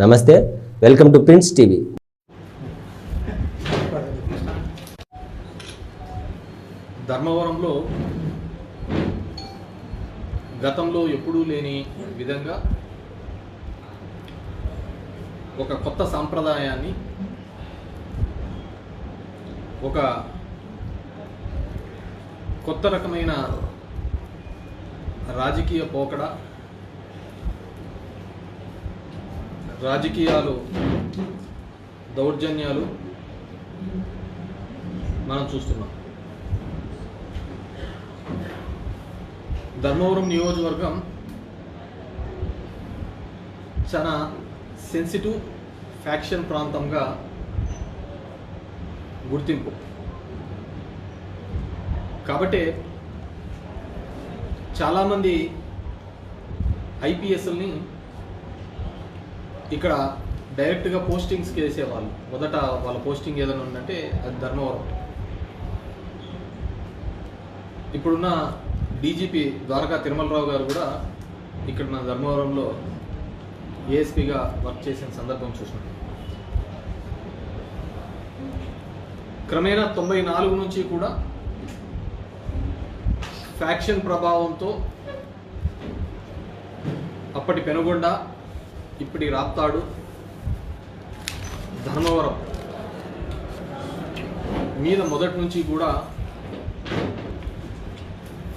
నమస్తే, welcome to prince TV. ధర్మవరంలో గతంలో ఎప్పుడూ లేని విధంగా ఒక కొత్త సాంప్రదాయాన్ని, ఒక కొత్త రకమైన రాజకీయ పోకడ, రాజకీయాలు, దౌర్జన్యాలు మనం చూస్తున్నాం. ధర్మవరం నియోజకవర్గం చాలా సెన్సిటివ్ ఫ్యాక్షన్ ప్రాంతంగా గుర్తింపు. కాబట్టి చాలామంది ఐపీఎస్ని ఇక్కడ డైరెక్ట్గా పోస్టింగ్స్కి వేసేవాళ్ళు. మొదట వాళ్ళ పోస్టింగ్ ఏదైనా ఉందంటే అది ధర్మవరం. ఇప్పుడున్న డీజీపీ ద్వారకా తిరుమలరావు గారు కూడా ఇక్కడ మన ధర్మవరంలో ఏఎస్పీగా వర్క్ చేసిన సందర్భం చూసినాం. క్రమేణా 94 నుంచి కూడా ఫ్యాక్షన్ ప్రభావంతో అప్పటి పెనుగొండ, ఇప్పటి రాప్తాడు, ధర్మవరం మీద మొదటి నుంచి కూడా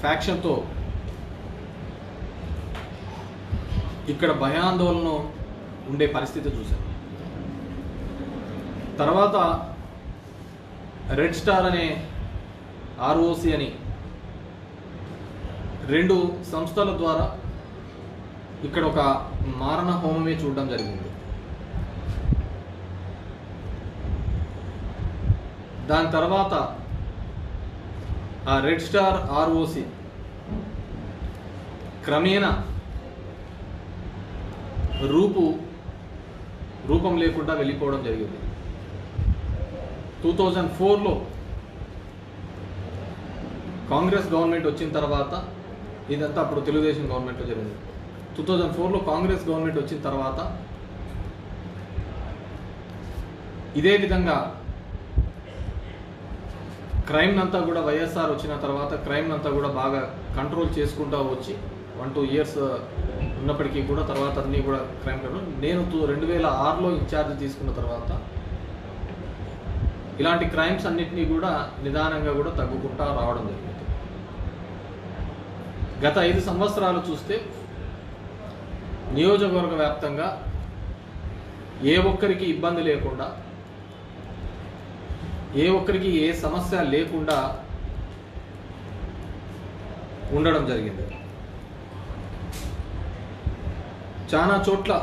ఫ్యాక్షన్తో ఇక్కడ భయాందోళన ఉండే పరిస్థితి చూశాం. తర్వాత రెడ్ స్టార్ అనే ఆర్ఓసి అని 2 సంస్థల ద్వారా ఇక్కడ ఒక మారణ హోమమే చూడడం జరిగింది. దాని తర్వాత ఆ రెడ్ స్టార్ ఆర్ఓసి క్రమేణా రూపం లేకుండా వెళ్ళిపోవడం జరిగింది. 2004లో కాంగ్రెస్ గవర్నమెంట్ వచ్చిన తర్వాత, ఇదంతా అప్పుడు తెలుగుదేశం గవర్నమెంట్లో జరిగింది. 2004లో కాంగ్రెస్ గవర్నమెంట్ వచ్చిన తర్వాత ఇదే విధంగా క్రైమ్ అంతా కూడా వైఎస్ఆర్ వచ్చిన తర్వాత క్రైమ్ అంతా కూడా బాగా కంట్రోల్ చేసుకుంటూ వచ్చి 1-2 ఇయర్స్ ఉన్నప్పటికీ కూడా తర్వాత అన్నీ కూడా క్రైమ్ కంట్రోల్. నేను 2006లో ఇన్ఛార్జ్ తీసుకున్న తర్వాత ఇలాంటి క్రైమ్స్ అన్నిటినీ కూడా నిదానంగా కూడా తగ్గుకుంటా రావడం జరిగింది. గత 5 సంవత్సరాలు చూస్తే నియోజకవర్గ వ్యాప్తంగా ఏ ఒక్కరికి ఇబ్బంది లేకుండా, ఏ ఒక్కరికి ఏ సమస్య లేకుండా ఉండడం జరిగింది. చాలా చోట్ల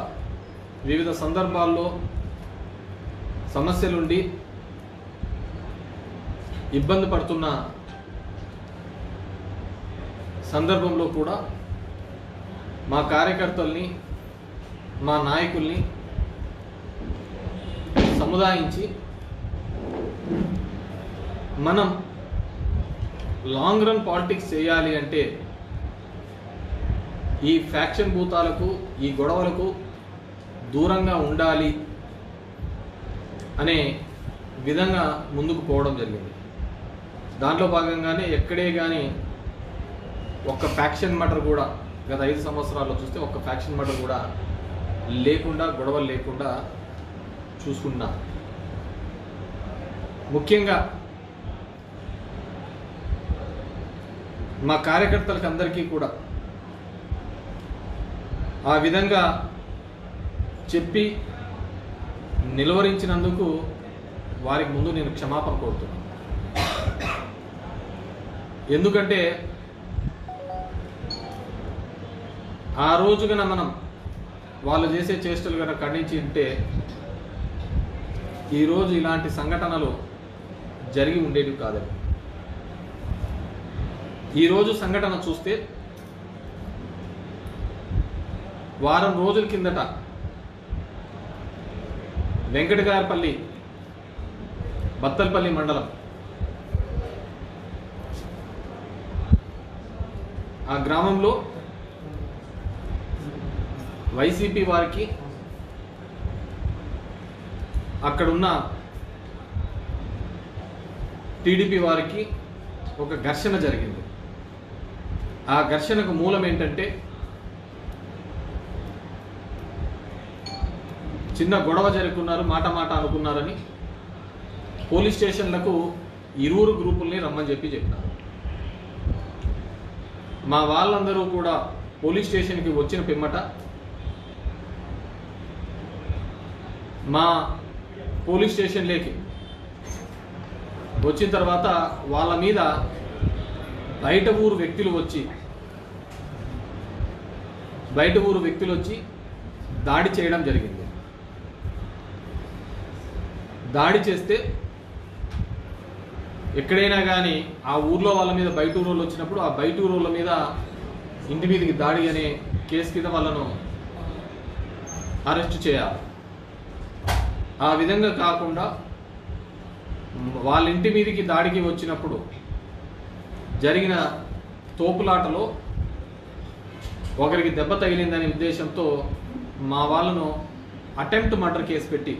వివిధ సందర్భాల్లో సమస్యలుండి ఇబ్బంది పడుతున్న సందర్భంలో కూడా మా కార్యకర్తల్ని, మా నాయకుల్ని సముదాయించి మనం లాంగ్ రన్ పాలిటిక్స్ చేయాలి అంటే ఈ ఫ్యాక్షన్ భూతాలకు, ఈ గొడవలకు దూరంగా ఉండాలి అనే విధంగా ముందుకు పోవడం జరిగింది. దాంట్లో భాగంగానే ఎక్కడే కానీ ఒక్క ఫ్యాక్షన్ మర్డర్ కూడా గత 5 సంవత్సరాల్లో చూస్తే ఒక్క ఫ్యాక్షన్ మర్డర్ కూడా లేకుండా, గొడవలు లేకుండా చూసుకున్నా. ముఖ్యంగా మా కార్యకర్తలకు అందరికీ కూడా ఆ విధంగా చెప్పి నిలువరించినందుకు వారికి ముందు నేను క్షమాపణ కోరుతున్నాను. ఎందుకంటే ఆ రోజు కన్నా మనం వాళ్ళు చేసే చేష్టలు కన్నా ఖండించి ఉంటే ఈరోజు ఇలాంటి సంఘటనలు జరిగి ఉండేవి కాదని. ఈరోజు సంఘటన చూస్తే వారం రోజుల కిందట వెంకటగారపల్లి, బత్తల్పల్లి మండలం ఆ గ్రామంలో వైసీపీ వారికి అక్కడున్న టీడీపీ వారికి ఒక ఘర్షణ జరిగింది. ఆ ఘర్షణకు మూలం ఏంటంటే చిన్న గొడవ జరుపుకున్నారు, మాట అనుకున్నారని పోలీస్ స్టేషన్లకు ఇరువురు గ్రూపుల్ని రమ్మని చెప్పినారు. మా వాళ్ళందరూ కూడా పోలీస్ స్టేషన్కి వచ్చిన పిమ్మట మా పోలీస్ స్టేషన్లోకి వచ్చిన తర్వాత వాళ్ళ మీద బయట ఊరు వ్యక్తులు వచ్చి దాడి చేయడం జరిగింది. దాడి చేస్తే ఎక్కడైనా కానీ ఆ ఊర్లో వాళ్ళ మీద బయట ఊరోళ్ళు వచ్చినప్పుడు ఆ బయట ఊరోళ్ళ మీద ఇంటి మీదకి దాడి అనే కేసు కింద వాళ్ళను అరెస్ట్ చేయాలి. ఆ విధంగా కాకుండా వాళ్ళ ఇంటి మీదకి దాడికి వచ్చినప్పుడు జరిగిన తోపులాటలో ఒకరికి దెబ్బ తగిలిందనే ఉద్దేశంతో మా వాళ్ళను అటెంప్ట్ మర్డర్ కేసు పెట్టి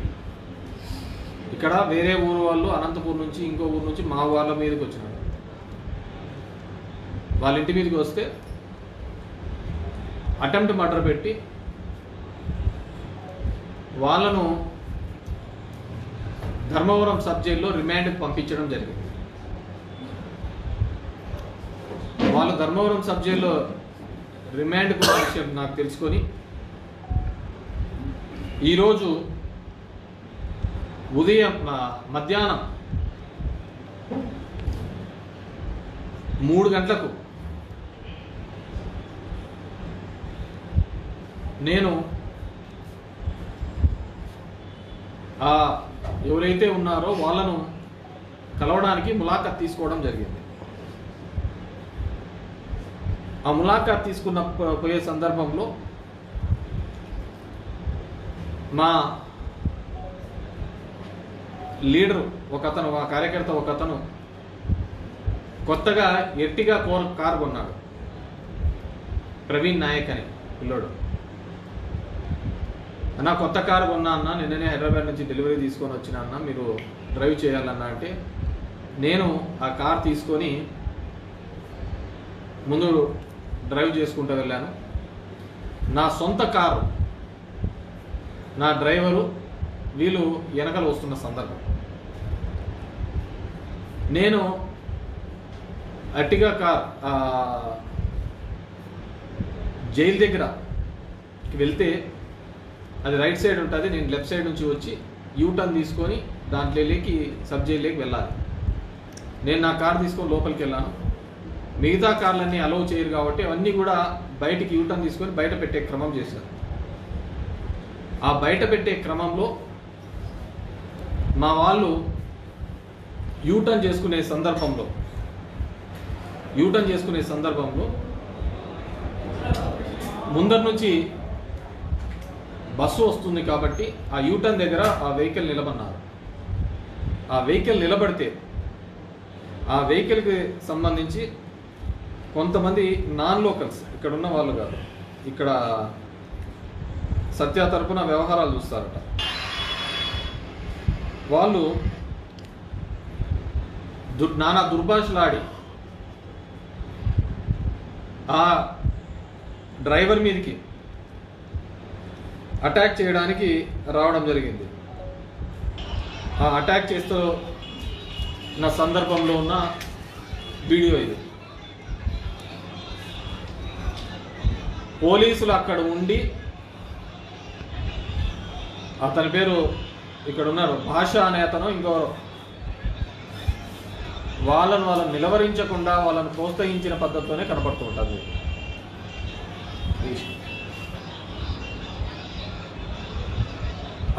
ఇక్కడ వేరే ఊరు వాళ్ళు అనంతపూర్ నుంచి ఇంకో ఊరు నుంచి మా వాళ్ళ మీదకి వచ్చినారు. వాళ్ళ ఇంటి మీదకి వస్తే అటెంప్ట్ మర్డర్ పెట్టి వాళ్ళను ధర్మవరం సబ్ జైల్లో రిమాండ్కి పంపించడం జరిగింది. వాళ్ళు ధర్మవరం సబ్ జైల్లో రిమాండ్కు విషయం నాకు తెలుసుకొని ఈరోజు మధ్యాహ్నం 3 గంటలకు నేను ఎవరైతే ఉన్నారో వాళ్ళను కలవడానికి ములాఖాత్ తీసుకోవడం జరిగింది. ఆ ములాఖాత్ తీసుకున్న పోయే సందర్భంలో మా లీడరు ఒకతను, మా కార్యకర్త ఒకతను కొత్తగా ఎర్టిగా కారు కొన్నాడు. ప్రవీణ్ నాయక్ అని పిల్లోడు. అన్న కొత్త కారు కొన్నా అన్న, నిన్ననే హైదరాబాద్ నుంచి డెలివరీ తీసుకొని వచ్చినా అన్న, మీరు డ్రైవ్ చేయాలన్నా అంటే నేను ఆ కార్ తీసుకొని ముందు డ్రైవ్ చేసుకుంటూ వెళ్ళాను. నా సొంత కారు, నా డ్రైవరు వీళ్ళు వెనకాల వస్తున్న సందర్భం నేను అట్టిగా కార్ జైలు దగ్గరకి వెళ్తే అది రైట్ సైడ్ ఉంటుంది, నేను లెఫ్ట్ సైడ్ నుంచి వచ్చి యూటర్న్ తీసుకొని దాంట్లోకి సబ్ జైల్లోకి వెళ్ళాలి. నేను నా కార్ తీసుకొని లోపలికి వెళ్ళాను. మిగతా కార్లన్నీ అలౌ చేయరు కాబట్టి అవన్నీ కూడా బయటికి యూటర్న్ తీసుకొని బయట పెట్టే క్రమం చేశారు. ఆ బయట పెట్టే క్రమంలో మా వాళ్ళు యూటర్న్ చేసుకునే సందర్భంలో ముందర నుంచి బస్సు వస్తుంది కాబట్టి ఆ యూటర్న్ దగ్గర ఆ వెహికల్ నిలబడినారు. ఆ వెహికల్ నిలబడితే ఆ వెహికల్కి సంబంధించి కొంతమంది నాన్ లోకల్స్, ఇక్కడ ఉన్న వాళ్ళు కాదు, ఇక్కడ సత్య తరపున వ్యవహారాలు చూస్తారట, వాళ్ళు నానా దుర్భాషలాడి ఆ డ్రైవర్ మీదకి అటాక్ చేయడానికి రావడం జరిగింది. ఆ అటాక్ చేస్తున్న సందర్భంలో ఉన్న వీడియో ఇది. పోలీసులు అక్కడ ఉండి, అతని పేరు ఇక్కడ ఉన్నారు భాష అనే అతను, ఇంకెవరో, వాళ్ళను నిలవరించకుండా వాళ్ళను ప్రోత్సహించిన పద్ధతితోనే కనపడుతూ ఉంటుంది.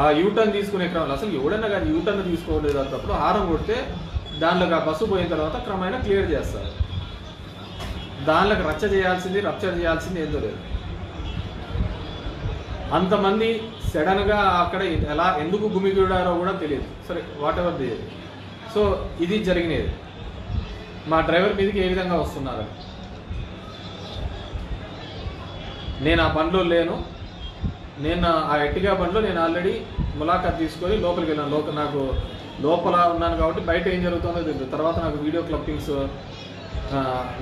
ఆ యూటర్న్ తీసుకునే క్రమంలో అసలు ఎవడన్నా కానీ యూటర్న్ తీసుకోలేదు అన్నప్పుడు హారం కొడితే దానిలోకి ఆ బస్సు పోయిన తర్వాత క్రమేణా క్లియర్ చేస్తారు. దానిలోకి రప్చర్ చేయాల్సింది ఏందో లేదు. అంతమంది సడన్గా అక్కడ ఎందుకు గుమిగూడారో కూడా తెలియదు. సరే, వాట్ ఎవర్ ది. సో ఇది జరిగినది. మా డ్రైవర్ మీదకి ఏ విధంగా వస్తున్నారు, నేను ఆ పనిలో లేను, నేను ఆ ఎట్టిగా బండిలో నేను ఆల్రెడీ ములాఖాత్ తీసుకొని లోపలికి వెళ్ళాను. నాకు లోపల ఉన్నాను కాబట్టి బయట ఏం జరుగుతుందో తెలియదు. తర్వాత నాకు వీడియో క్లిప్పింగ్స్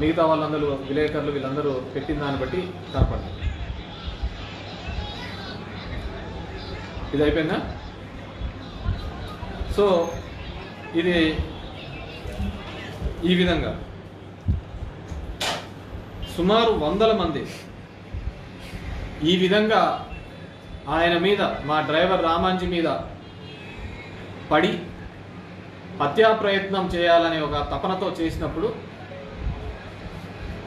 మిగతా వాళ్ళందరూ విలేకరులు వీళ్ళందరూ పెట్టిన దాన్ని బట్టి కనపడింది. ఇది అయిపోయిందా? సో ఇది ఈ విధంగా సుమారు 100 మంది ఈ విధంగా ఆయన మీద, మా డ్రైవర్ రామాంజీ మీద పడి హత్యా ప్రయత్నం చేయాలనే ఒక తపనతో చేసినప్పుడు,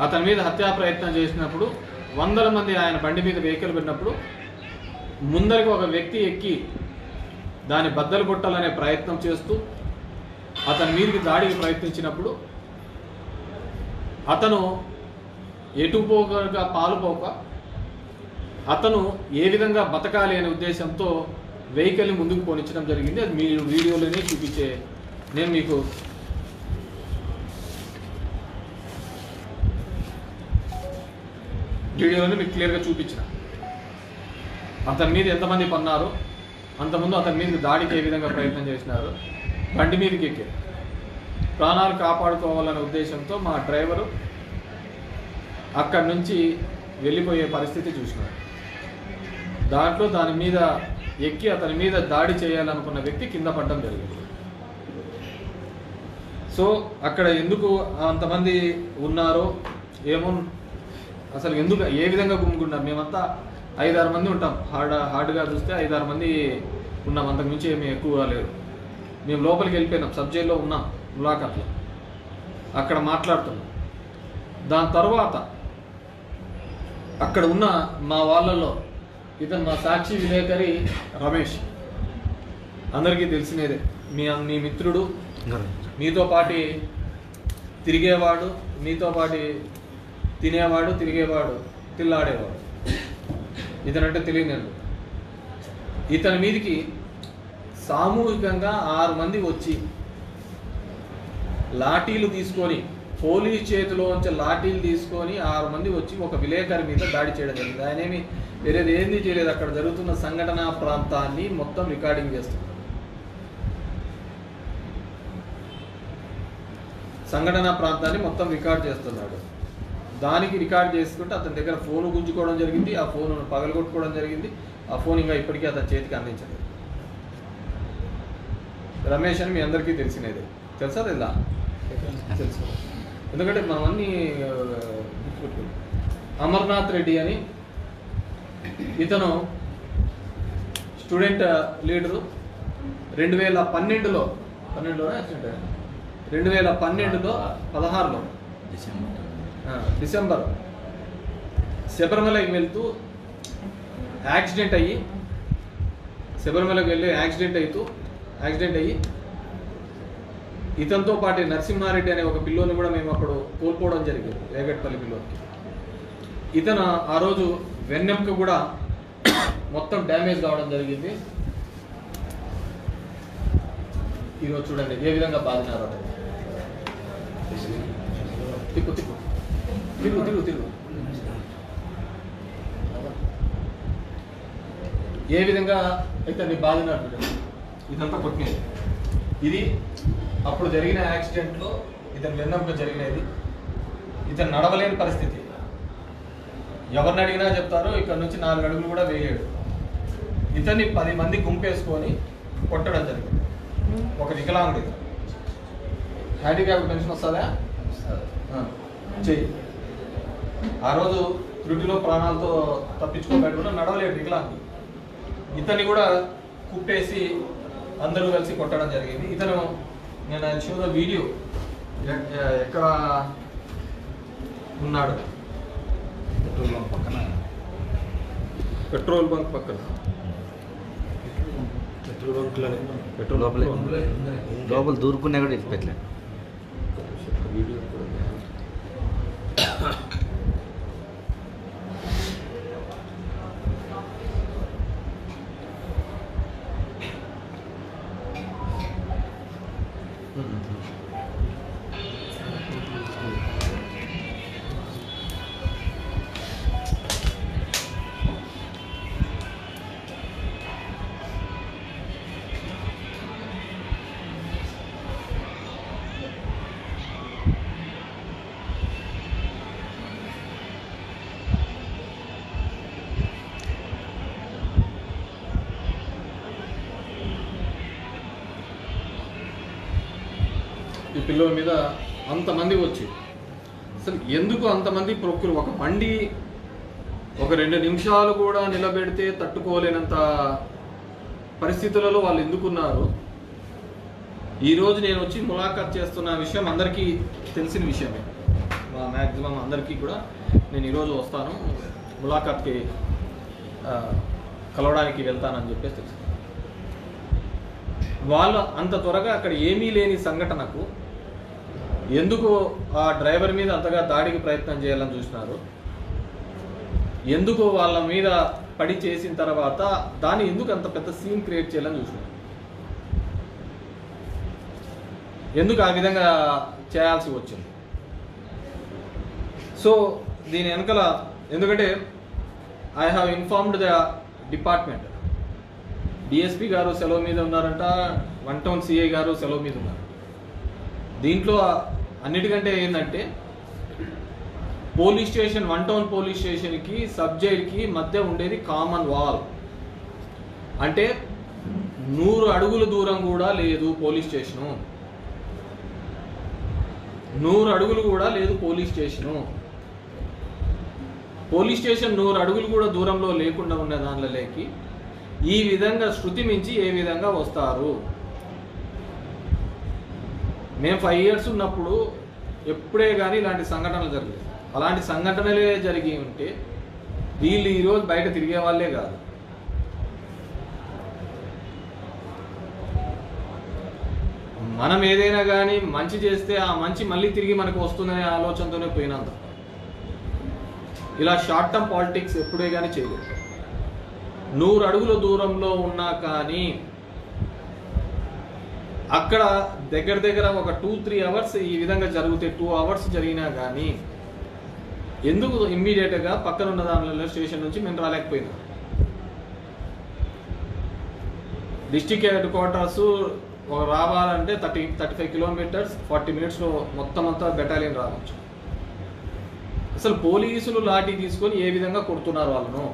అతని మీద హత్యా ప్రయత్నం చేసినప్పుడు 100 మంది ఆయన బండి మీద వెహికల్ పెట్టినప్పుడు ముందరికి ఒక వ్యక్తి ఎక్కి దాన్ని బద్దలు కొట్టాలనే ప్రయత్నం చేస్తూ అతని మీదకి దాడికి ప్రయత్నించినప్పుడు అతను ఎటుపోగా పాలుపోక అతను ఏ విధంగా బతకాలి అనే ఉద్దేశంతో వెహికల్ని ముందుకు పోనించడం జరిగింది. అది మీ వీడియోలోనే చూపించే నేను మీకు వీడియోలోనే మీకు క్లియర్గా చూపించిన. అతని మీద ఎంతమంది పన్నారు, అంతకుముందు అతని మీదకి దాడికి ఏ విధంగా ప్రయత్నం చేసినారు, బండి మీదకి ఎక్కి ప్రాణాలు కాపాడుకోవాలనే ఉద్దేశంతో మా డ్రైవరు అక్కడి నుంచి వెళ్ళిపోయే పరిస్థితి చూసినారు. దాంట్లో దాని మీద ఎక్కి అతని మీద దాడి చేయాలనుకున్న వ్యక్తి కింద పడడం జరిగింది. సో అక్కడ ఎందుకు అంతమంది ఉన్నారో ఏమో, అసలు ఎందుకు ఏ విధంగా గుమ్ముకున్నారు. మేమంతా 5-6 మంది ఉంటాం. హార్డ్గా చూస్తే 5-6 మంది ఉన్నాం, అంతకు మించి ఏమీ ఎక్కువ లేరు. మేము లోపలికి వెళ్ళిపోయినాం, సబ్ జైల్లో ఉన్నాం ములాఖాత్లో, అక్కడ మాట్లాడుతున్నాం. దాని తర్వాత అక్కడ ఉన్న మా వాళ్ళల్లో ఇతను మా సాక్షి విలేకరి రమేష్, అందరికీ తెలిసినదే, మీ మిత్రుడు, మీతో పాటి తిరిగేవాడు, మీతో పాటి తినేవాడు, తిరిగేవాడు, తిల్లాడేవాడు. ఇతనంటే తెలియదు. ఇతని మీదికి సామూహికంగా 6 మంది వచ్చి లాఠీలు తీసుకొని, పోలీస్ చేతిలోంచి లాఠీలు తీసుకొని 6 మంది వచ్చి ఒక విలేకరి మీద దాడి చేయడం జరిగింది. ఆయన ఏమి వేరేది ఏంది చేయలేదు. అక్కడ జరుగుతున్న సంఘటన ప్రాంతాన్ని మొత్తం రికార్డింగ్ చేస్తున్నారు. సంఘటన ప్రాంతాన్ని మొత్తం రికార్డ్ చేస్తున్నాడు. దానికి రికార్డ్ చేసుకుంటే అతని దగ్గర ఫోన్ గుంజుకోవడం జరిగింది, ఆ ఫోన్ పగలగొట్టుకోవడం జరిగింది. ఆ ఫోన్ ఇంకా ఇప్పటికీ అతని చేతికి అందించలేదు. రమేష్ అని మీ అందరికీ తెలిసినదే, తెలుసా తెల్లా? తెలుసు, ఎందుకంటే మనమన్నీ గుర్తుపెట్టుకున్నాం. అమర్నాథ్ రెడ్డి అని ఇతను స్టూడెంట్ లీడరు. 2012లో 16లో డిసెంబర్ శబరిమలకి వెళ్తూ యాక్సిడెంట్ అయ్యి, శబరిమలకి వెళ్ళి యాక్సిడెంట్ అయ్యి ఇతనితో పాటు నరసింహారెడ్డి అనే ఒక పిల్లోని కూడా మేము అప్పుడు కోల్పోవడం జరిగింది, వేగట్పల్లి పిల్లోనికి. ఇతను ఆ రోజు వెన్నెంక కూడా మొత్తం డ్యామేజ్ కావడం జరిగింది. ఈరోజు చూడండి ఏ విధంగా బాధినారు. తిరుగు తిరుగు తిరుగు తిరుగు తిరుగు ఏ విధంగా అయితే నీ బాధినారు. ఇదంతా కొట్టినది. ఇది అప్పుడు జరిగిన యాక్సిడెంట్లో ఇతను వెన్నెంక జరిగినది. ఇతను నడవలేని పరిస్థితి. ఎవరిని అడిగినా చెప్తారు ఇక్కడ నుంచి 4 అడుగులు కూడా వేయలేడు. ఇతన్ని 10 మంది గుంపేసుకొని కొట్టడం జరిగింది. ఒక వికలాంగుడు. ఇతను హ్యాండిక్యాప్ పెన్షన్ వస్తుందా? చెయ్యి. ఆ రోజు త్రుటిలో ప్రాణాలతో తప్పించుకోబెట్టి కూడా నడవలేడు వికలాంగుడు. ఇతన్ని కూడా కుప్పేసి అందరూ కలిసి కొట్టడం జరిగింది. ఇతను నేను ఆయన చూసిన వీడియో ఎక్కడ ఉన్నాడు, పెట్రోల్ బంక్ పక్కన పెట్రోల్ లోపల దూరుకున్నా కూడా పెట్టలే. వీడియో సెలో మీద అంతమంది వచ్చి అసలు ఎందుకు అంతమంది ప్రొక్కులు ఒక బండి ఒక 2 నిమిషాలు కూడా నిలబెడితే తట్టుకోలేనంత పరిస్థితులలో వాళ్ళు ఎందుకున్నారు? ఈరోజు నేను వచ్చి ములాఖాత్ చేస్తున్న విషయం అందరికీ తెలిసిన విషయమే. మ్యాక్సిమం అందరికీ కూడా నేను ఈరోజు వస్తాను ములాఖాత్కి కలవడానికి వెళ్తానని చెప్పేసి తెలుసు. వాళ్ళు అంత త్వరగా అక్కడ ఏమీ లేని సంఘటనకు ఎందుకు ఆ డ్రైవర్ మీద అంతగా దాడికి ప్రయత్నం చేయాలని చూసినారు? ఎందుకు వాళ్ళ మీద పడి చేసిన తర్వాత దాన్ని ఎందుకు అంత పెద్ద సీన్ క్రియేట్ చేయాలని చూసినారు? ఎందుకు ఆ విధంగా చేయాల్సి వచ్చింది? సో దీని వెనకాల ఎందుకంటే I have informed the department. DSP గారు సెలవు మీద ఉన్నారంట, 1 టౌన్ సిఐ గారు సెలవు మీద ఉన్నారు. దీంట్లో అన్నిటికంటే ఏంటంటే పోలీస్ స్టేషన్ 1 టౌన్ పోలీస్ స్టేషన్కి సబ్ జైలుకి మధ్య ఉండేది కామన్ వాల్. అంటే 100 అడుగుల దూరం కూడా లేదు పోలీస్ స్టేషను. 100 అడుగులు కూడా లేదు పోలీస్ స్టేషను. పోలీస్ స్టేషన్ 100 అడుగులు కూడా దూరంలో లేకుండా ఉన్న దానిలోకి ఈ విధంగా శృతి మించి ఏ విధంగా వస్తారు? మేము 5 years ఉన్నప్పుడు ఎప్పుడే కానీ ఇలాంటి సంఘటనలు జరగలేదు. అలాంటి సంఘటనలే జరిగి ఉంటే వీళ్ళు ఈరోజు బయట తిరిగే వాళ్ళే కాదు. మనం ఏదైనా కానీ మంచి చేస్తే ఆ మంచి మళ్ళీ తిరిగి మనకు వస్తుందనే ఆలోచనతోనే పోయినంత. ఇలా షార్ట్ టర్మ్ పాలిటిక్స్ ఎప్పుడే కానీ చేయలేదు. 100 అడుగుల దూరంలో ఉన్నా కానీ అక్కడ దగ్గర ఒక 2-3 hours ఈ విధంగా జరిగితే 2 hours జరిగినా కానీ ఎందుకు ఇమ్మీడియట్గా పక్కన ఉన్న దానిలో స్టేషన్ నుంచి మేము రాలేకపోయినా? డిస్ట్రిక్ట్ హెడ్ క్వార్టర్స్ రావాలంటే 35 kilometers 40 minutesలో మొత్తం అంతా బెటాలియన్ రావచ్చు. అసలు పోలీసులు లాఠీ తీసుకొని ఏ విధంగా కొడుతున్నారు వాళ్ళను?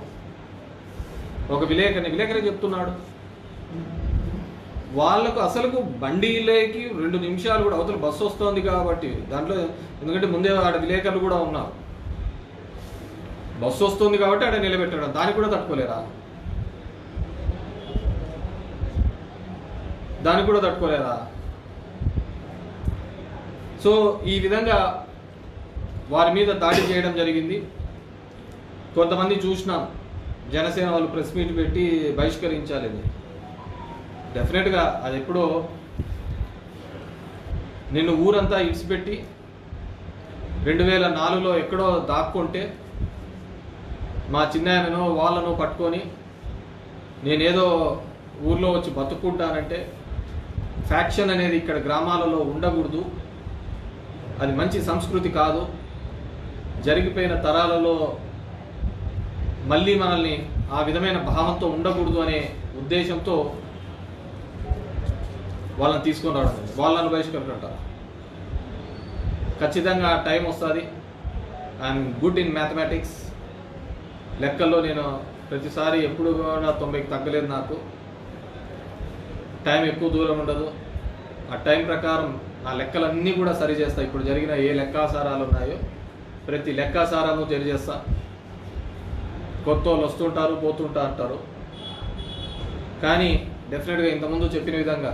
ఒక విలేకరి చెప్తున్నాడు వాళ్ళకు అసలుకు బండిలోకి 2 నిమిషాలు కూడా అవతల బస్సు వస్తుంది కాబట్టి దాంట్లో, ఎందుకంటే ముందే ఆడ విలేకరులు కూడా ఉన్నారు, బస్సు వస్తుంది కాబట్టి ఆడ నిలబెట్టడం, దానికి కూడా తట్టుకోలేరా? సో ఈ విధంగా వారి మీద దాడి చేయడం జరిగింది. కొంతమంది చూసినాం జనసేన వాళ్ళు ప్రెస్ మీట్ పెట్టి బహిష్కరించాలి. డెఫినెట్గా అది ఎప్పుడో నిన్ను ఊరంతా ఇడిచిపెట్టి 2004లో ఎక్కడో దాక్కుంటే మా చిన్నాయనను వాళ్ళను పట్టుకొని నేనేదో ఊర్లో వచ్చి బతుక్కుంటానంటే ఫ్యాక్షన్ అనేది ఇక్కడ గ్రామాలలో ఉండకూడదు, అది మంచి సంస్కృతి కాదు, జరిగిపోయిన తరాలలో మళ్ళీ మనల్ని ఆ విధమైన భావంతో ఉండకూడదు అనే ఉద్దేశంతో వాళ్ళని తీసుకొని రావడం, వాళ్ళని బహిష్కరించారు. ఖచ్చితంగా టైం వస్తుంది. ఐఎమ్ గుడ్ ఇన్ మ్యాథమెటిక్స్, లెక్కల్లో నేను ప్రతిసారి ఎప్పుడు కూడా 90కి తగ్గలేదు. నాకు టైం ఎక్కువ దూరం ఉండదు. ఆ టైం ప్రకారం ఆ లెక్కలన్నీ కూడా సరి చేస్తా. ఇప్పుడు జరిగిన ఏ లెక్కాసారాలు ఉన్నాయో ప్రతి లెక్కాసారము తెలియజేస్తా. కొత్త వాళ్ళు వస్తుంటారు పోతుంటా అంటారు, కానీ డెఫినెట్గా ఇంతకుముందు చెప్పిన విధంగా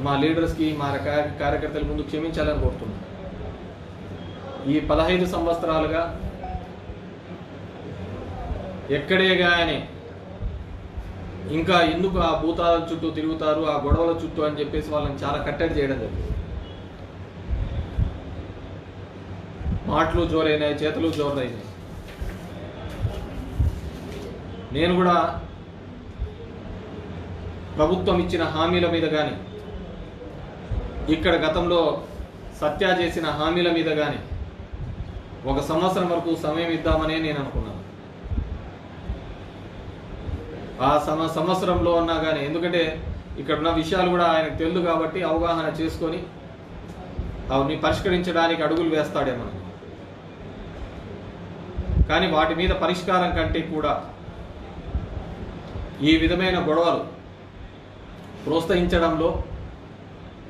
మా లీడర్స్కి మా కార్యకర్తల ముందు క్షమించాలని కోరుతున్నాను. ఈ 15 సంవత్సరాలుగా ఎక్కడే కానీ ఇంకా ఎందుకు ఆ భూతాల చుట్టూ తిరుగుతారు, ఆ గొడవల చుట్టూ అని చెప్పేసి వాళ్ళని చాలా కట్టడి చేయడం జరిగింది. మాటలు జోరైనాయి, చేతులు జోరైనాయి. నేను కూడా ప్రభుత్వం ఇచ్చిన హామీల మీద కానీ ఇక్కడ గతంలో సత్య చేసిన హామీల మీద కానీ 1 సంవత్సరం వరకు సమయం ఇద్దామనే నేను అనుకున్నాను. ఆ సంవత్సరంలో ఉన్నా కానీ, ఎందుకంటే ఇక్కడ ఉన్న విషయాలు కూడా ఆయనకు తెలుసు కాబట్టి అవగాహన చేసుకొని అవన్నీ పరిష్కరించడానికి అడుగులు వేస్తాడేమో. కానీ వాటి మీద పరిష్కారం కంటే కూడా ఈ విధమైన గొడవలు ప్రోత్సహించడంలో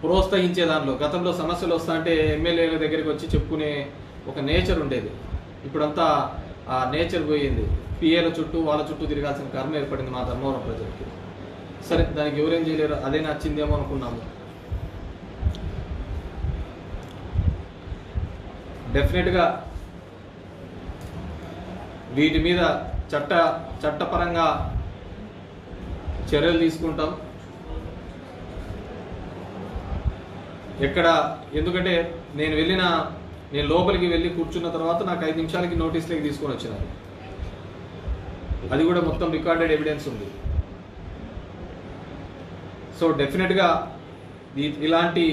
ప్రోత్సహించే దానిలో గతంలో సమస్యలు వస్తా అంటే ఎమ్మెల్యేల దగ్గరికి వచ్చి చెప్పుకునే ఒక నేచర్ ఉండేది. ఇప్పుడంతా ఆ నేచర్ పోయింది. పిఏల చుట్టూ వాళ్ళ చుట్టూ తిరగాల్సిన కర్మ ఏర్పడింది మా ధర్మవరం ప్రజలకి. సరే, దానికి ఎవరేం చేయలేరు, అదే నచ్చిందేమో అనుకున్నాము. డెఫినెట్గా వీటి మీద చట్టపరంగా చర్యలు తీసుకుంటాం. ఎందుకంటే నేను లోపలికి వెళ్ళి కూర్చున్న తర్వాత నాకు 5 నిమిషాలకి నోటీస్లోకి తీసుకొని వచ్చినారు. అది కూడా మొత్తం రికార్డెడ్ ఎవిడెన్స్ ఉంది. సో డెఫినెట్గా ఇలాంటి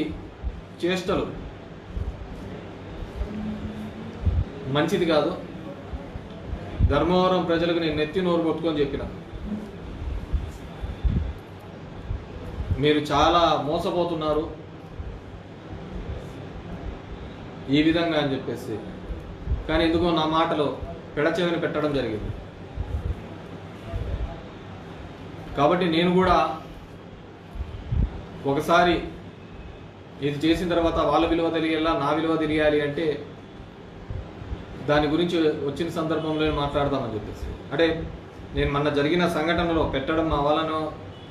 చేష్టలు మంచిది కాదు. ధర్మవరం ప్రజలకు నేను నెత్తి నోరు కొట్టుకొని చెప్పిన, మీరు చాలా మోసపోతున్నారు ఈ విధంగా అని చెప్పేసి. కానీ ఎందుకో నా మాటలో పెడచెవిని పెట్టడం జరిగింది. కాబట్టి నేను కూడా ఒకసారి ఇది చేసిన తర్వాత వాళ్ళ విలువ తెలియాలా, నా విలువ తెలియాలి అంటే దాని గురించి వచ్చిన సందర్భంలో మాట్లాడదామని చెప్పేసి. అంటే నేను మొన్న జరిగిన సంఘటనలో పెట్టడం, మా వాళ్ళను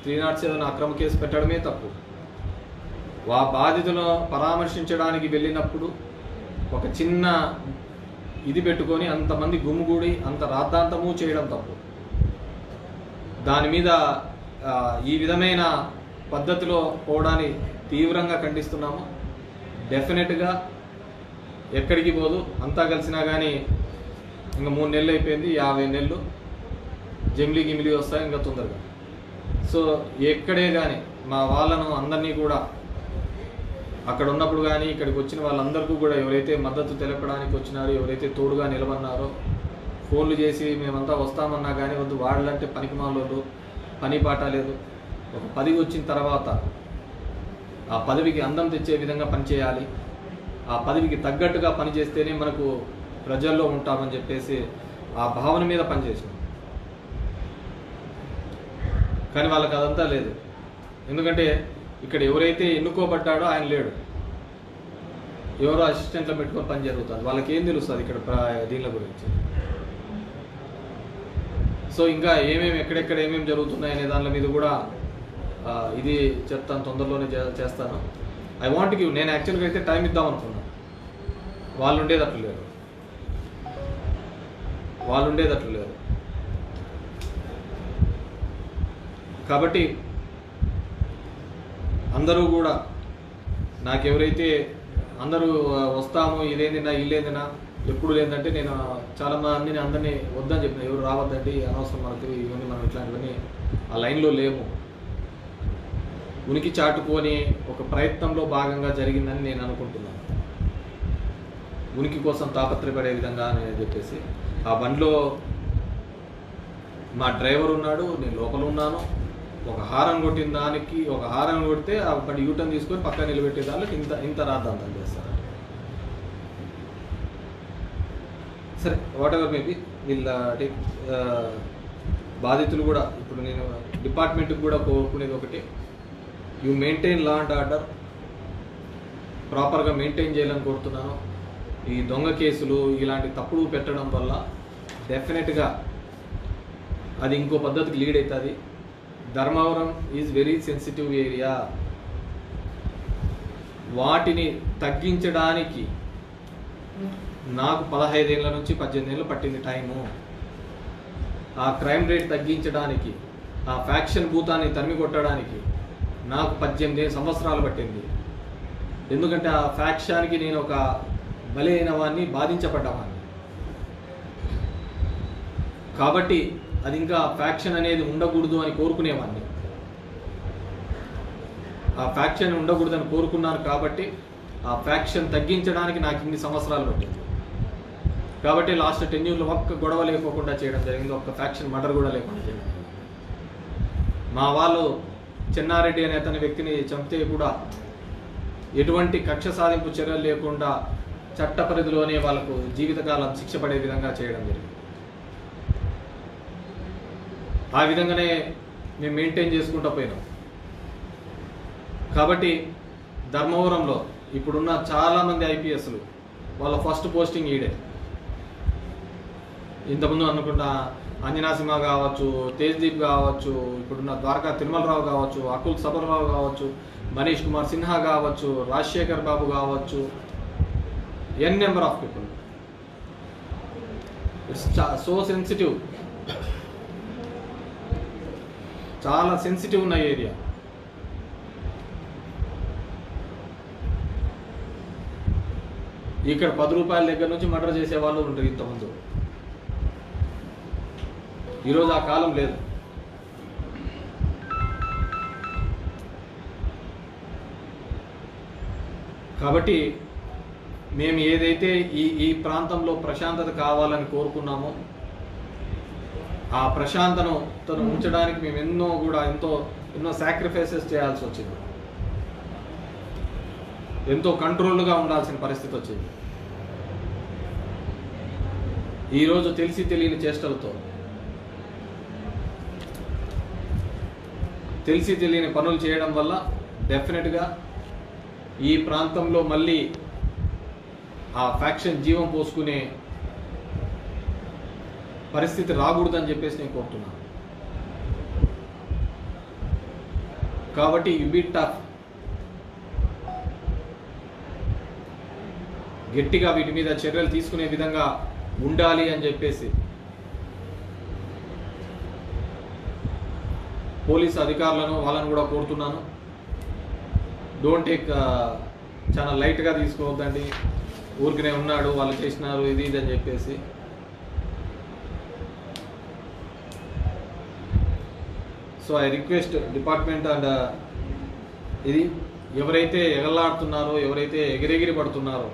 307 అక్రమ కేసు పెట్టడమే తప్పు. బాధితులను పరామర్శించడానికి వెళ్ళినప్పుడు ఒక చిన్న ఇది పెట్టుకొని అంతమంది గుమ్ముగూడి అంత రాద్ధాంతము చేయడం తప్పు. దాని మీద ఈ విధమైన పద్ధతిలో పోవడాన్ని తీవ్రంగా ఖండిస్తున్నాము. డెఫినెట్గా ఎక్కడికి పోదు, అంతా కలిసినా కానీ ఇంకా 3 నెలలు అయిపోయింది, 50 నెలలు జమిలీ గిమిలీ వస్తాయి ఇంకా తొందరగా. సో ఎక్కడే కానీ మా వాళ్ళను అందరినీ కూడా అక్కడ ఉన్నప్పుడు కానీ ఇక్కడికి వచ్చిన వాళ్ళందరికీ కూడా ఎవరైతే మద్దతు తెలపడానికి వచ్చినారో, ఎవరైతే తోడుగా నిలబడినారో, ఫోన్లు చేసి మేమంతా వస్తామన్నా కానీ వద్దు, వాళ్ళంటే పనికిమాలోళ్ళు, పని పాట లేదు. ఒక పదవి వచ్చిన తర్వాత ఆ పదవికి అందం తెచ్చే విధంగా పనిచేయాలి, ఆ పదవికి తగ్గట్టుగా పనిచేస్తేనే మనకు ప్రజల్లో ఉంటామని చెప్పేసి ఆ భావన మీద పనిచేసాం. కానీ వాళ్ళకి అదంతా లేదు. ఎందుకంటే ఇక్కడ ఎవరైతే ఎన్నుకోబడ్డాడో ఆయన లేడు, ఎవరో అసిస్టెంట్లో పెట్టుకొని పని జరుగుతుంది. వాళ్ళకి ఏం తెలుస్తుంది ఇక్కడ దీనిల గురించి? సో ఇంకా ఎక్కడెక్కడ ఏమేమి జరుగుతున్నాయి అనే దాని మీద కూడా ఇది చెప్తాను, తొందరలోనే చేస్తాను. ఐ వాంట్ గివ్, నేను యాక్చువల్గా అయితే టైం ఇద్దాం అనుకున్నాను. వాళ్ళు ఉండేటట్లు లేరు. కాబట్టి అందరూ కూడా నాకెవరైతే అందరూ వస్తాము ఇదేందినా ఇల్లేందినా ఎప్పుడు లేదంటే నేను చాలా మందిని అందరినీ వద్దని చెప్పిన, ఎవరు రావద్దండి, అనవసరం మనకు ఇవన్నీ, మనం ఇట్లాంటివన్నీ ఆ లైన్లో లేము. ఉనికి చాటుకొని ఒక ప్రయత్నంలో భాగంగా జరిగిందని నేను అనుకుంటున్నాను. ఉనికి కోసం తాపత్రయపడే విధంగా అని చెప్పేసి ఆ బండిలో మా డ్రైవర్ ఉన్నాడు, నేను లోపల ఉన్నాను. ఒక హారన్ కొట్టిన దానికి ఒక హారన్ కొడితే ఆ బండి యూటర్న్ తీసుకొని పక్కన నిలబెట్టే దానికి ఇంత రాద్దాంతం చేస్తారు. సరే, వాట్ ఎవర్ మేబీ వీళ్ళ బాధితులు కూడా ఇప్పుడు నేను డిపార్ట్మెంట్కి కూడా కోరుకునేది ఒకటి, you maintain law and order, ప్రాపర్గా మెయింటైన్ చేయాలని కోరుతున్నాను. ఈ దొంగ కేసులు ఇలాంటి తప్పుడు పెట్టడం వల్ల డెఫినెట్గా అది ఇంకో పద్ధతికి లీడ్ అవుతుంది. Dharmavaram is very sensitive area. వాటిని తగ్గించడానికి నాకు 15 ఏళ్ళ నుంచి 18 ఏళ్ళు పట్టింది టైము. ఆ క్రైమ్ రేట్ తగ్గించడానికి, ఆ ఫ్యాక్షన్ భూతాన్ని తరిమి కొట్టడానికి నాకు 18 సంవత్సరాలు పట్టింది. ఎందుకంటే ఆ ఫ్యాక్షన్కి నేను ఒక బలి అయిన వాడిని, బాధించబడ్డవాడిని. కాబట్టి అది ఇంకా ఫ్యాక్షన్ అనేది ఉండకూడదు అని కోరుకునేవాడిని. ఆ ఫ్యాక్షన్ ఉండకూడదని కోరుకున్నాను కాబట్టి ఆ ఫ్యాక్షన్ తగ్గించడానికి నాకు ఇన్ని సంవత్సరాలు పట్టింది. కాబట్టి లాస్ట్ 10 years ఒక్క గొడవ లేకోకుండా చేయడం జరిగింది, ఒక్క ఫ్యాక్షన్ మర్డర్ కూడా లేకుండా చేయడం. మా వాళ్ళు చెన్నారెడ్డి అనే అతని వ్యక్తిని చంపితే కూడా ఎటువంటి కక్ష సాధింపు చర్యలు లేకుండా చట్ట పరిధిలోనే వాళ్ళకు జీవితకాలం శిక్ష పడే విధంగా చేయడం జరిగింది. ఆ విధంగానే మేము మెయింటైన్ చేసుకుంటూ పోయినాం. కాబట్టి ధర్మవరంలో ఇప్పుడున్న చాలామంది ఐపీఎస్లు వాళ్ళ ఫస్ట్ పోస్టింగ్ ఈడే. ఇంతకుముందు అనుకుంటా అంజనా సింహ కావచ్చు, తేజ్దీప్ కావచ్చు, ఇప్పుడున్న ద్వారకా తిరుమలరావు కావచ్చు, అకుల్ సబర్రావు కావచ్చు, మనీష్ కుమార్ సిన్హా కావచ్చు, రాజశేఖర్ బాబు కావచ్చు, n number of people. It's so sensitive, చాలా సెన్సిటివ్ ఉన్న ఏరియా. ఇక్కడ 10 రూపాయల దగ్గర నుంచి మర్డర్ చేసే వాళ్ళు ఉంటారు ఇంతకుముందు. ఈరోజు ఆ కాలం లేదు. కాబట్టి మేము ఏదైతే ఈ ప్రాంతంలో ప్రశాంతత కావాలని కోరుకున్నామో ఆ ప్రశాంతను ఉంచడానికి మేము ఎన్నో సాక్రిఫైసెస్ చేయాల్సి వచ్చింది. ఎంతో కంట్రోల్గా ఉండాల్సిన పరిస్థితి వచ్చింది. ఈరోజు తెలిసి తెలియని చేష్టలతో, తెలిసి తెలియని పనులు చేయడం వల్ల డెఫినెట్గా ఈ ప్రాంతంలో మళ్ళీ ఆ ఫ్యాక్షన్ జీవం పోసుకునే పరిస్థితి రాకూడదని చెప్పేసి నేను కోరుతున్నాను. కాబట్టి యు బీ టఫ్, గట్టిగా వీటి మీద చర్యలు తీసుకునే విధంగా ఉండాలి అని చెప్పేసి పోలీసు అధికారులను వాళ్ళని కూడా కోరుతున్నాను. డోంట్ టేక్ చాలా లైట్గా తీసుకోవద్దండి. ఊరికనే ఉన్నాడు, వాళ్ళు చేసినారు, ఇది అని చెప్పేసి. So I request department and ఇది ఎవరైతే ఎగలాడుతున్నారో, ఎవరైతే ఎగిరెగిరి పడుతున్నారో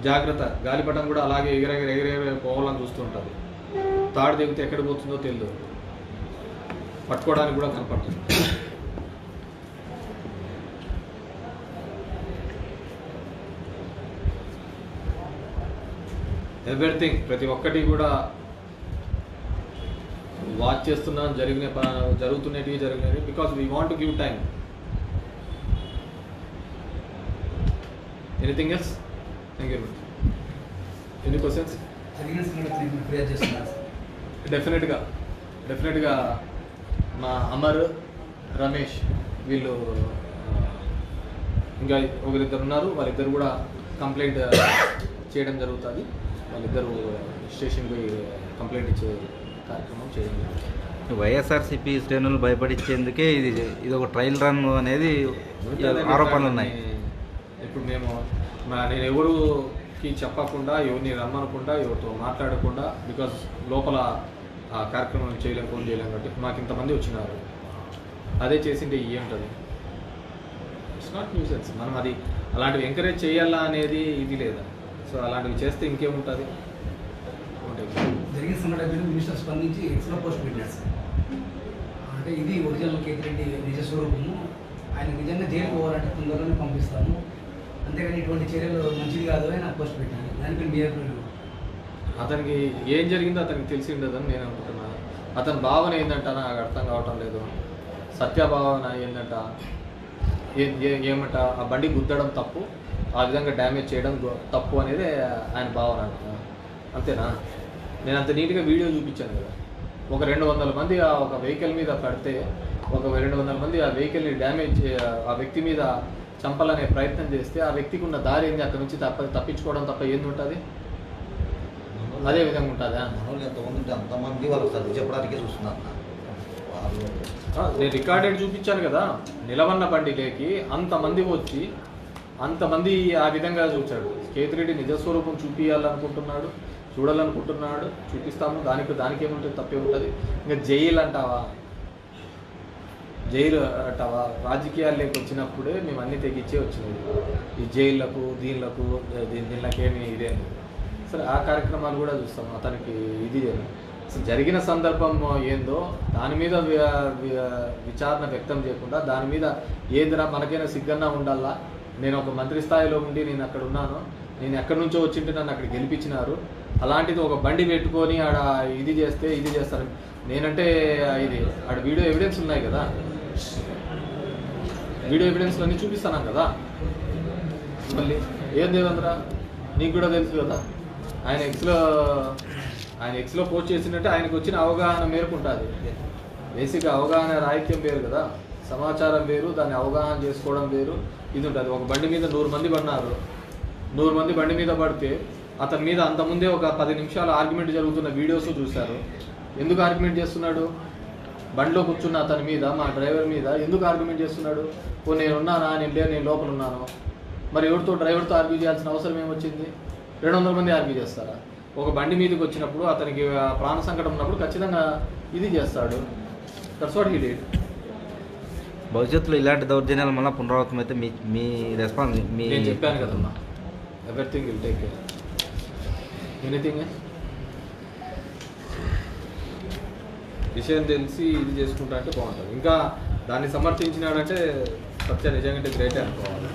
జాగ్రత్త. గాలిపటం కూడా అలాగే ఎగిరెగిరి పోవాలని చూస్తుంటుంది. తాడు దిగితే ఎక్కడ పోతుందో తెలియదు, పట్టుకోవడానికి కూడా కనపడుతుంది. ఎవ్రీథింగ్ ప్రతి ఒక్కటి కూడా వాచ్ చేస్తున్నాం. జరుగుతున్నవి because we want to give time. Anything else? Thank you. Any questions? డెఫినెట్గా మా అమర్, రమేష్ వీళ్ళు ఇంకా ఒకరిద్దరు ఉన్నారు. వాళ్ళిద్దరు కూడా కంప్లైంట్ చేయడం జరుగుతుంది. వాళ్ళిద్దరు స్టేషన్కి కంప్లైంట్ ఇచ్చే కార్యక్రమం చేయడం జరుగుతుంది. వైఎస్ఆర్సీపీ శ్రేణులు భయపడించేందుకే ఇది ఒక ట్రయల్ రన్ అనేది ఆరోపణలు ఉన్నాయి. ఇప్పుడు నేను ఎవరికి చెప్పకుండా, ఎవరిని రమ్మనకుండా, ఎవరితో మాట్లాడకుండా, బికాజ్ లోపల ఆ కార్యక్రమం ఫోన్ చేయలేం కాబట్టి మాకు ఇంతమంది వచ్చినారు. అదే చేసింటే ఏముంటుంది? It's not nuisance. మనం అది అలాంటివి ఎంకరేజ్ చేయాలా అనేది ఇది లేదా. సో అలాంటివి చేస్తే ఇంకేముంటుంది? జరిగిన సంఘటన మినిస్టర్ స్పందించి ఎక్స్ట్రా పోస్ట్ పెట్టారు సార్. అంటే ఇది ఒరిజినల్ కేతిరెడ్డి నిజ స్వరూపము, ఆయన నిజంగా జైలు పోవాలంటే తొందరగానే పంపిస్తాము, అంతేగాని ఇటువంటి చర్యలు మంచిది కాదు అని నాకు పోస్ట్ పెట్టాను. దానిపై మీ అభిప్రాయం? అతనికి ఏం జరిగిందో అతనికి తెలిసి ఉండదని నేను అనుకుంటున్నాను. అతని భావన ఏంటంట నాకు అర్థం కావటం లేదు. సత్యభావన ఏంటంట, ఏమంట ఆ బండి గుద్దడం తప్పు, ఆ విధంగా డ్యామేజ్ చేయడం తప్పు అనేది ఆయన భావన. అంతేనా? నేను అంత నీట్గా వీడియో చూపించాను కదా. ఒక 200 మంది ఒక వెహికల్ మీద పడితే, ఒక 200 మంది ఆ వెహికల్ని డ్యామేజ్, ఆ వ్యక్తి మీద చంపాలనే ప్రయత్నం చేస్తే ఆ వ్యక్తికి ఉన్న దారి ఏంది? అక్కడ నుంచి తప్పించుకోవడం తప్ప ఏంది ఉంటుంది? అదే విధంగా ఉంటుందా? అంతమంది వాళ్ళు చదివి చెప్పడానికే చూస్తున్నారు. నేను రికార్డెడ్ చూపించాను కదా. నిలవన్న బండిలోకి అంతమంది వచ్చి అంతమంది ఆ విధంగా చూశాడు. కేతిరెడ్డి నిజస్వరూపం చూపించాలనుకుంటున్నాడు, చూడాలనుకుంటున్నాడు, చూపిస్తాము. దానికి ఏముంటుంది? తప్పే ఉంటుంది. ఇంకా జైలు అంటావా? రాజకీయాల్లోకి వచ్చినప్పుడే మేము అన్ని తెగించే వచ్చినాయి. ఈ జైళ్ళకు దీనికేమి ఇదేమి సరే ఆ కార్యక్రమాలు కూడా చూస్తాం. అతనికి ఇది అసలు జరిగిన సందర్భం ఏందో దాని మీద విచారణ వ్యక్తం చేయకుండా, దాని మీద ఏందిరా మనకైనా సిగ్గన్నా ఉండాలా. నేను ఒక మంత్రి స్థాయిలో ఉండి నేను అక్కడ ఉన్నాను, నేను ఎక్కడి నుంచో వచ్చింటే నన్ను అక్కడ గెలిపించినారు. అలాంటిది ఒక బండి పెట్టుకొని ఆడ ఇది చేస్తారు. నేనంటే ఇది ఆడ వీడియో ఎవిడెన్స్ ఉన్నాయి కదా. వీడియో ఎవిడెన్స్లు అన్నీ చూపిస్తాను కదా. మళ్ళీ ఏం దేవేంద్ర నీకు కూడా తెలుసు కదా, ఆయన ఎక్స్లో పోస్ట్ చేసినట్టే ఆయనకు వచ్చిన అవగాహన మేరకు ఉంటుంది. బేసిక్గా అవగాహన రాహిత్యం వేరు కదా, సమాచారం వేరు, దాన్ని అవగాహన చేసుకోవడం వేరు. ఇది ఉంటుంది. ఒక బండి మీద 100 మంది పడినారు, 100 మంది బండి మీద పడితే అతని మీద అంతకుముందే ఒక 10 నిమిషాలు ఆర్గ్యుమెంట్ జరుగుతున్న వీడియోస్ చూశారు. ఎందుకు ఆర్గ్యుమెంట్ చేస్తున్నాడు? బండిలో కూర్చున్న అతని మీద, మా డ్రైవర్ మీద ఎందుకు ఆర్గ్యుమెంట్ చేస్తున్నాడు? నేను ఉన్నానా, నేను లోపల ఉన్నాను. మరి ఎవరితో, డ్రైవర్తో ఆర్గ్యూ చేయాల్సిన అవసరం ఏమొచ్చింది? 200 మంది ఆర్గ్యూ చేస్తారా? ఒక బండి మీదకి వచ్చినప్పుడు అతనికి ప్రాణ సంకటం ఉన్నప్పుడు ఖచ్చితంగా ఇది చేస్తాడు. That's what he did. భవిష్యత్తులో ఇలాంటి దౌర్జన్యాలు మళ్ళీ పునరావృతం అయితే మీ రెస్పాన్స్ నేను చెప్పాను కదమ్మా, everything will take care. Anything విషయం తెలిసి ఇది చేసుకుంటా అంటే బాగుంటుంది. ఇంకా దాన్ని సమర్థించినాడంటే సత్య నిజంగా గ్రేటే అనుకోవాలి.